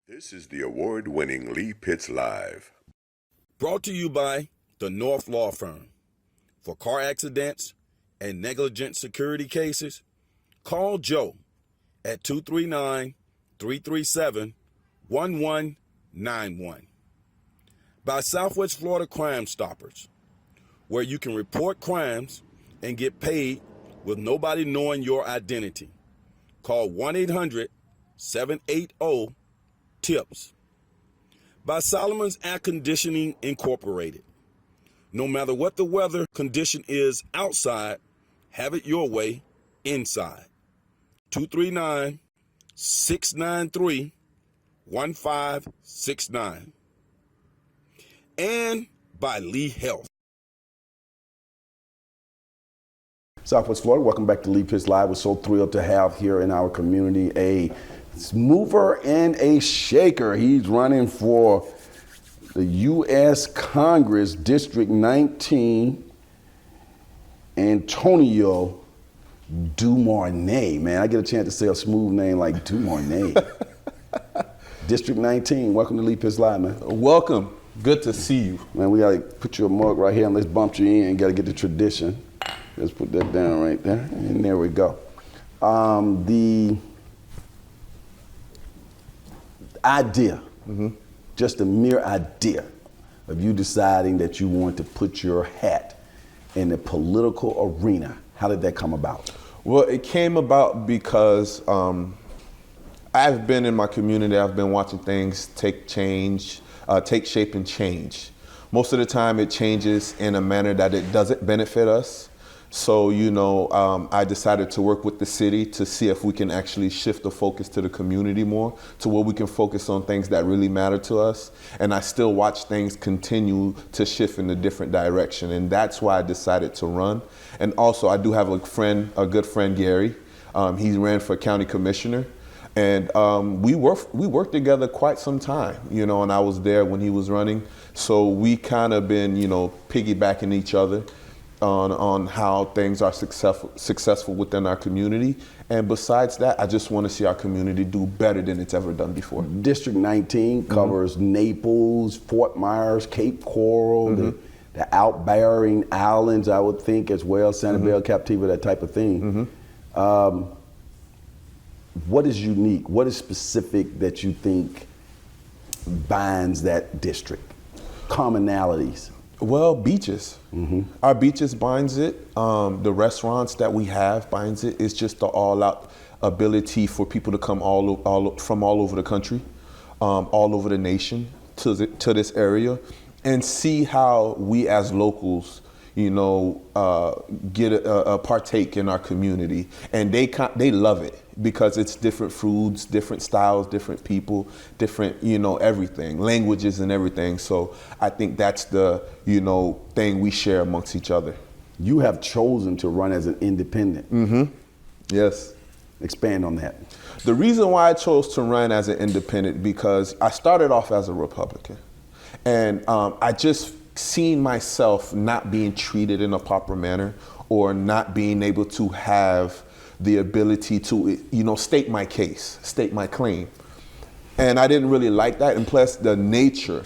This is the award-winning Lee Pitts Live. Brought to you by the North Law Firm. For car accidents and negligent security cases, call Joe at 239-337-1191. By Southwest Florida Crime Stoppers, where you can report crimes and get paid with nobody knowing your identity. Call 1-800-780-TIPS. By Solomon's Air Conditioning Incorporated. No matter what the weather condition is outside, have it your way inside. 239-693-1569. And by Lee Health. Southwest Florida, welcome back to Lee Pitts Live. We're so thrilled to have here in our community a mover and a shaker. He's running for the U.S. Congress, District 19, Antonio Dumornay. Man, I get a chance to say a smooth name like Dumornay. District 19, welcome to Lee Pitts Live, man. Welcome. Good to see you. Man, we got to put you a mug right here and let's bump you in. Got to get the tradition. Let's put that down right there. And there we go. The idea, just the mere idea of you deciding that you want to put your hat in the political arena, how did that come about? Well, it came about because I've been in my community, I've been watching things take shape and change. Most of the time it changes in a manner that it doesn't benefit us. So, I decided to work with the city to see if we can actually shift the focus to the community more, to where we can focus on things that really matter to us. And I still watch things continue to shift in a different direction. And that's why I decided to run. And also, I do have a good friend, Gary. He ran for county commissioner. And we worked together quite some time, and I was there when he was running. So we kind of been, piggybacking each other on how things are successful within our community. And besides that, I just want to see our community do better than it's ever done before. District 19 covers Naples, Fort Myers, Cape Coral, the outbearing islands, I would think, as well, Sanibel, Captiva, that type of thing. What is unique? What is specific that you think binds that district? Commonalities? Well, beaches. Our beaches binds it. The restaurants that we have binds it. It's just the all-out ability for people to come from all over the country, all over the nation to this area, and see how we as locals, get a partake in our community, and they love it because it's different foods, different styles, different people, different everything, languages and everything. So I think that's the thing we share amongst each other. You have chosen to run as an independent. Yes. Expand on that. The reason why I chose to run as an independent because I started off as a Republican, and I just seen myself not being treated in a proper manner or not being able to have the ability to, state my case, state my claim. And I didn't really like that. And plus the nature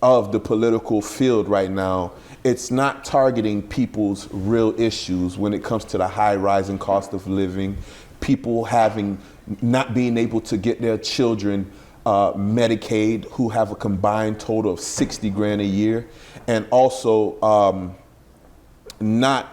of the political field right now, it's not targeting people's real issues when it comes to the high rising cost of living, people not being able to get their children Medicaid, who have a combined total of $60,000 a year, and also not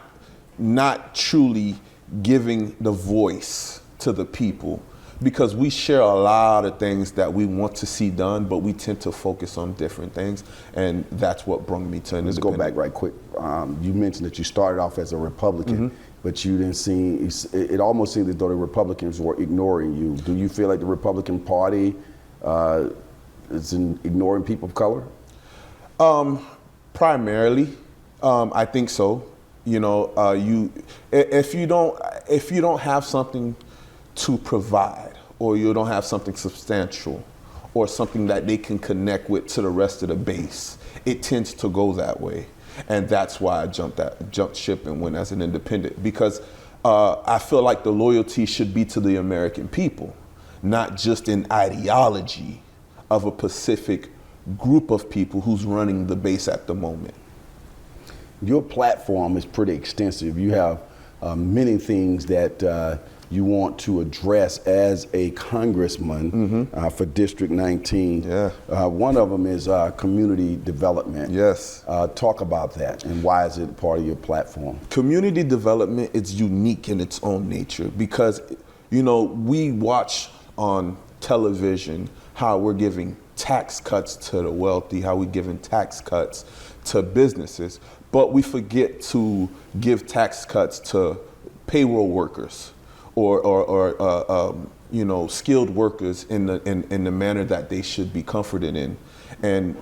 truly giving the voice to the people, because we share a lot of things that we want to see done, but we tend to focus on different things, and that's what brought me to Let's go back right quick. You mentioned that you started off as a Republican, but you didn't see, it almost seemed as though the Republicans were ignoring you. Do you feel like the Republican Party is ignoring people of color? Primarily, I think so. If you don't have something to provide, or you don't have something substantial, or something that they can connect with to the rest of the base, it tends to go that way. And that's why I jumped ship and went as an independent, because I feel like the loyalty should be to the American people, not just in ideology, of a specific group of people who's running the base at the moment. Your platform is pretty extensive. You have many things that you want to address as a congressman for District 19. Yeah. One of them is community development. Yes. Talk about that and why is it part of your platform? Community development is unique in its own nature because, you know, we watch on television how we're giving tax cuts to the wealthy, how we're giving tax cuts to businesses, but we forget to give tax cuts to payroll workers or you know, skilled workers in the manner that they should be comforted in. And,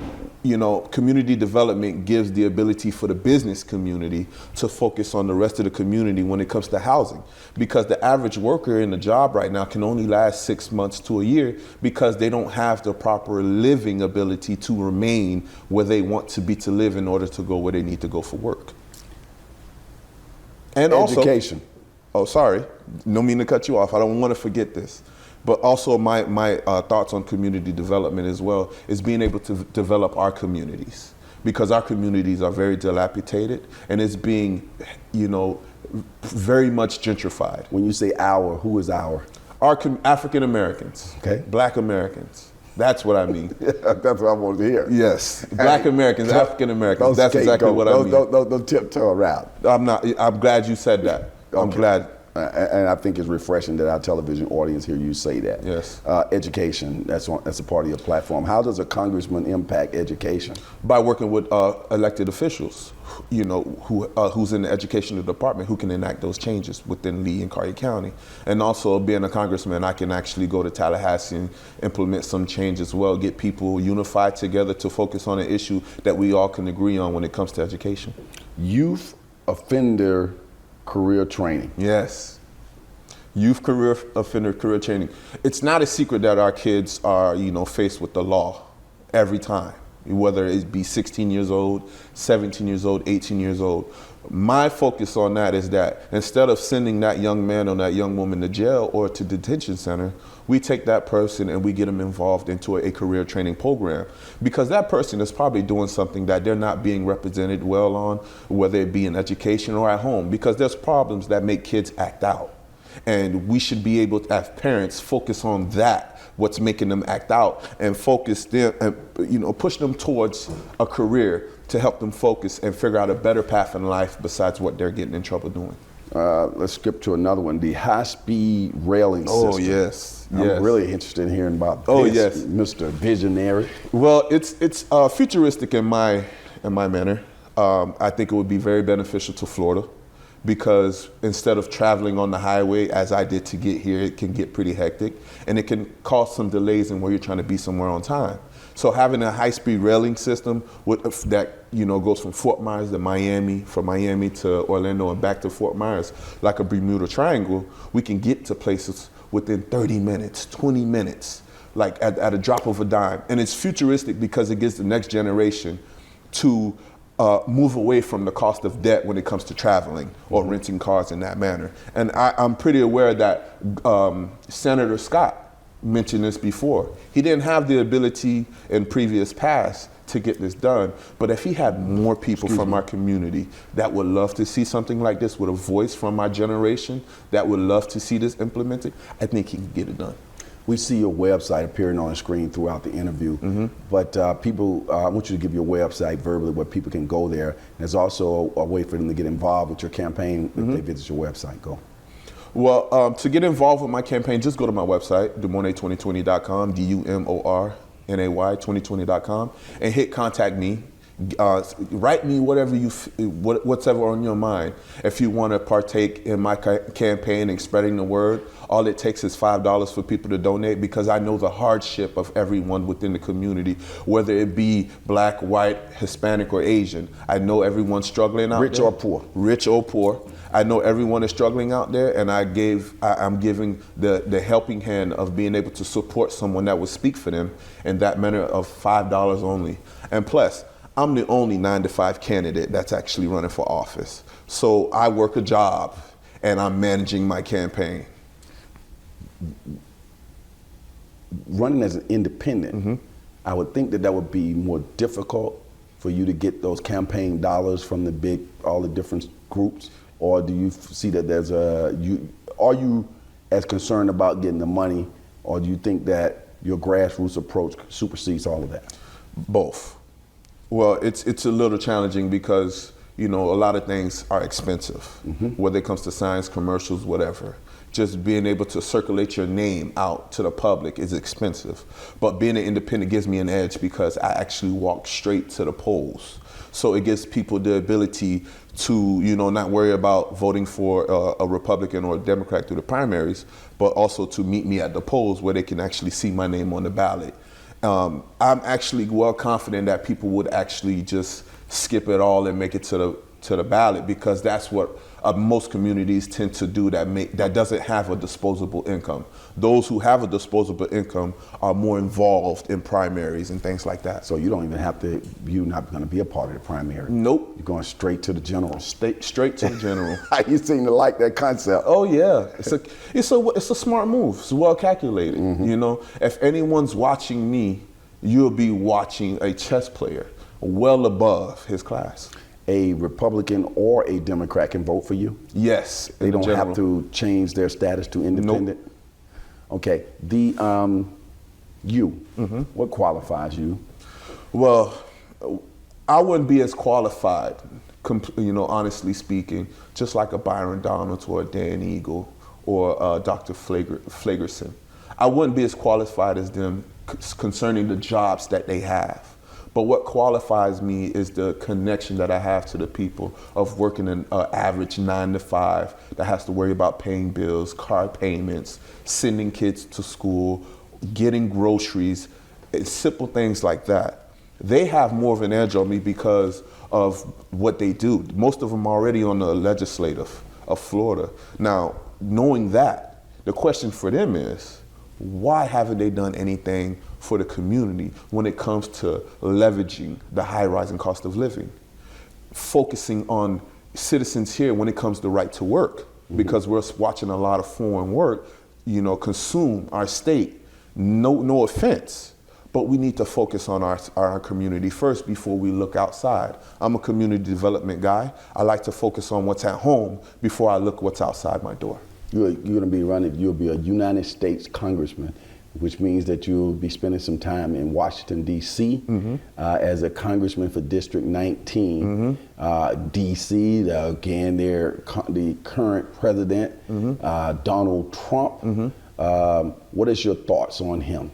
you know, community development gives the ability for the business community to focus on the rest of the community when it comes to housing. Because the average worker in the job right now can only last 6 months to a year because they don't have the proper living ability to remain where they want to be to live in order to go where they need to go for work. And Education. Oh, sorry. No mean to cut you off. I don't want to forget this. But also my thoughts on community development as well is being able to develop our communities because our communities are very dilapidated and it's being, you know, very much gentrified. When you say our, who is our? Our African Americans, Okay. Black Americans. That's what I mean. That's what I wanted to hear. Yes, Black Americans, African Americans. That's exactly what I mean. Don't tiptoe around. I'm glad you said that. I'm glad. And I think it's refreshing that our television audience hear you say that. Yes. Education, that's a part of your platform. How does a congressman impact education? By working with elected officials, you know, who's in the educational department, who can enact those changes within Lee and Collier County. And also being a congressman, I can actually go to Tallahassee and implement some change as well, get people unified together to focus on an issue that we all can agree on when it comes to education. Youth offender career training. Yes. Youth career offender career training. It's not a secret that our kids are, you know, faced with the law every time, whether it be 16 years old, 17 years old, 18 years old. My focus on that is that instead of sending that young man or that young woman to jail or to detention center, we take that person and we get them involved into a career training program because that person is probably doing something that they're not being represented well on, whether it be in education or at home, because there's problems that make kids act out. And we should be able to, as parents, focus on that, what's making them act out, and focus them, you know, push them towards a career to help them focus and figure out a better path in life besides what they're getting in trouble doing. Let's skip to another one, the high-speed railing system. Oh, yes. I'm really interested in hearing about this, Oh, yes. Mr. Visionary. Well, it's futuristic in my manner. I think it would be very beneficial to Florida because instead of traveling on the highway as I did to get here, it can get pretty hectic and it can cause some delays in where you're trying to be somewhere on time. So having a high-speed railing system that, you know, goes from Fort Myers to Miami, from Miami to Orlando and back to Fort Myers, like a Bermuda Triangle, we can get to places within 30 minutes, 20 minutes, like at a drop of a dime. And it's futuristic because it gives the next generation to move away from the cost of debt when it comes to traveling or renting cars in that manner. And I'm pretty aware that Senator Scott mentioned this before. He didn't have the ability in previous past to get this done, but if he had more people from our community that would love to see something like this with a voice from my generation that would love to see this implemented, I think he could get it done. We see your website appearing on the screen throughout the interview, but people, I want you to give your website verbally where people can go there. There's also a way for them to get involved with your campaign if they visit your website. Go. Well, to get involved with my campaign, just go to my website, Dumornay2020.com, Dumornay 2020.com, and hit contact me. Write me what's ever on your mind. If you want to partake in my campaign and spreading the word, all it takes is $5 for people to donate because I know the hardship of everyone within the community, whether it be Black, white, Hispanic, or Asian. I know everyone's struggling out there. Rich or poor. Rich or poor. I know everyone is struggling out there, and I'm giving the helping hand of being able to support someone that would speak for them in that manner of $5 only. And plus, I'm the only 9-to-5 candidate that's actually running for office. So I work a job and I'm managing my campaign. Running as an independent, I would think that would be more difficult for you to get those campaign dollars from all the different groups, or do you see that are you as concerned about getting the money, or do you think that your grassroots approach supersedes all of that? Both. Well, it's a little challenging because, a lot of things are expensive, whether it comes to science, commercials, whatever. Just being able to circulate your name out to the public is expensive. But being an independent gives me an edge because I actually walk straight to the polls. So it gives people the ability to, not worry about voting for a Republican or a Democrat through the primaries, but also to meet me at the polls where they can actually see my name on the ballot. I'm actually well confident that people would actually just skip it all and make it to the ballot, because that's what most communities tend to do that doesn't have a disposable income. Those who have a disposable income are more involved in primaries and things like that. So you don't even have to, you're not going to be a part of the primary. Nope. You're going straight to the general. Straight to the general. You seem to like that concept. Oh yeah, it's a smart move. It's well calculated. If anyone's watching me, you'll be watching a chess player well above his class. A Republican or a Democrat can vote for you? Yes. They don't have to change their status to independent? Nope. Okay. What qualifies you? Well, I wouldn't be as qualified, honestly speaking, just like a Byron Donalds or a Dan Eagle or Dr. Flagerson. I wouldn't be as qualified as them concerning the jobs that they have. But what qualifies me is the connection that I have to the people of working an average 9 to 5 that has to worry about paying bills, car payments, sending kids to school, getting groceries, simple things like that. They have more of an edge on me because of what they do. Most of them are already on the legislative of Florida. Now, knowing that, the question for them is, why haven't they done anything for the community when it comes to leveraging the high rising cost of living? Focusing on citizens here when it comes to right to work, because we're watching a lot of foreign work, consume our state. No offense, but we need to focus on our community first before we look outside. I'm a community development guy. I like to focus on what's at home before I look what's outside my door. You're going to be you'll be a United States congressman, which means that you'll be spending some time in Washington, D.C. As a congressman for District 19. D.C., again, the current president, Donald Trump. What is your thoughts on him?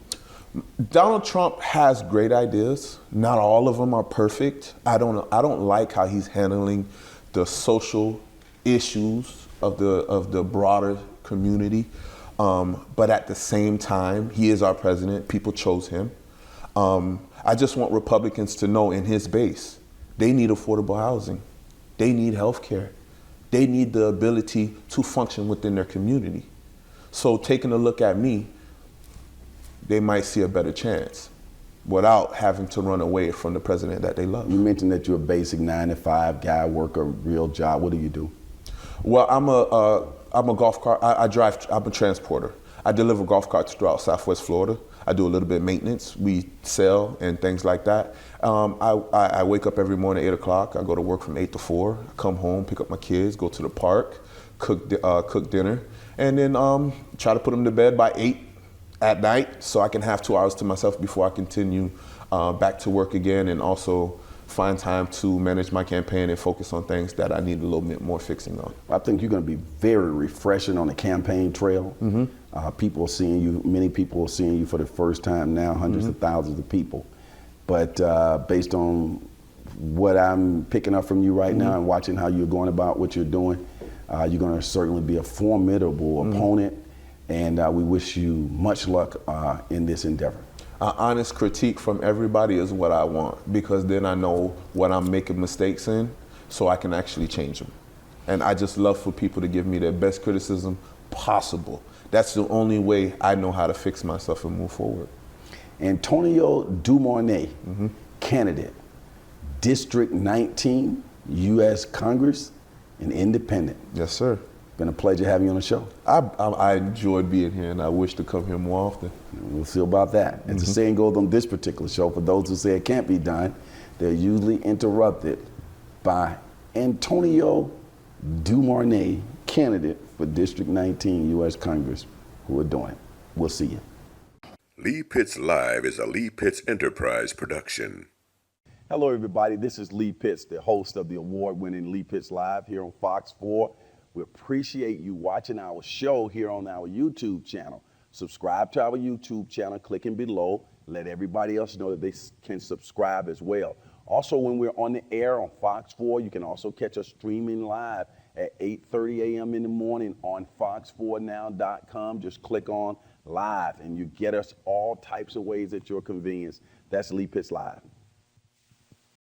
Donald Trump has great ideas. Not all of them are perfect. I don't like how he's handling the social issues of the broader community. But at the same time, he is our president. People chose him. I just want Republicans to know in his base, they need affordable housing. They need health care. They need the ability to function within their community. So taking a look at me, they might see a better chance without having to run away from the president that they love. You mentioned that you're a basic 9 to 5 guy, work a real job. What do you do? Well, I'm a golf cart. I'm a transporter. I deliver golf carts throughout Southwest Florida. I do a little bit of maintenance. We sell and things like that. I wake up every morning at 8 o'clock. I go to work from 8 to 4. Come home, pick up my kids, go to the park, cook dinner, and then try to put them to bed by 8 at night so I can have 2 hours to myself before I continue back to work again, and also find time to manage my campaign and focus on things that I need a little bit more fixing on. I think you're going to be very refreshing on the campaign trail. People are seeing you, many people are seeing you for the first time now, hundreds of thousands of people. But based on what I'm picking up from you right now and watching how you're going about what you're doing, you're going to certainly be a formidable opponent, and we wish you much luck in this endeavor. An honest critique from everybody is what I want, because then I know what I'm making mistakes in, so I can actually change them. And I just love for people to give me their best criticism possible. That's the only way I know how to fix myself and move forward. Antonio Dumornay, candidate, District 19, U.S. Congress, and independent. Yes, sir. Been a pleasure having you on the show. I enjoyed being here, and I wish to come here more often. We'll see about that. As the saying goes on this particular show, for those who say it can't be done, they're usually interrupted by Antonio Dumornay, candidate for District 19 U.S. Congress, who are doing it. We'll see you. Lee Pitts Live is a Lee Pitts Enterprise production. Hello, everybody. This is Lee Pitts, the host of the award-winning Lee Pitts Live here on Fox 4. We appreciate you watching our show here on our YouTube channel. Subscribe to our YouTube channel, clicking below. Let everybody else know that they can subscribe as well. Also, when we're on the air on Fox 4, you can also catch us streaming live at 8:30 a.m. in the morning on fox4now.com. Just click on live and you get us all types of ways at your convenience. That's Lee Pitts Live.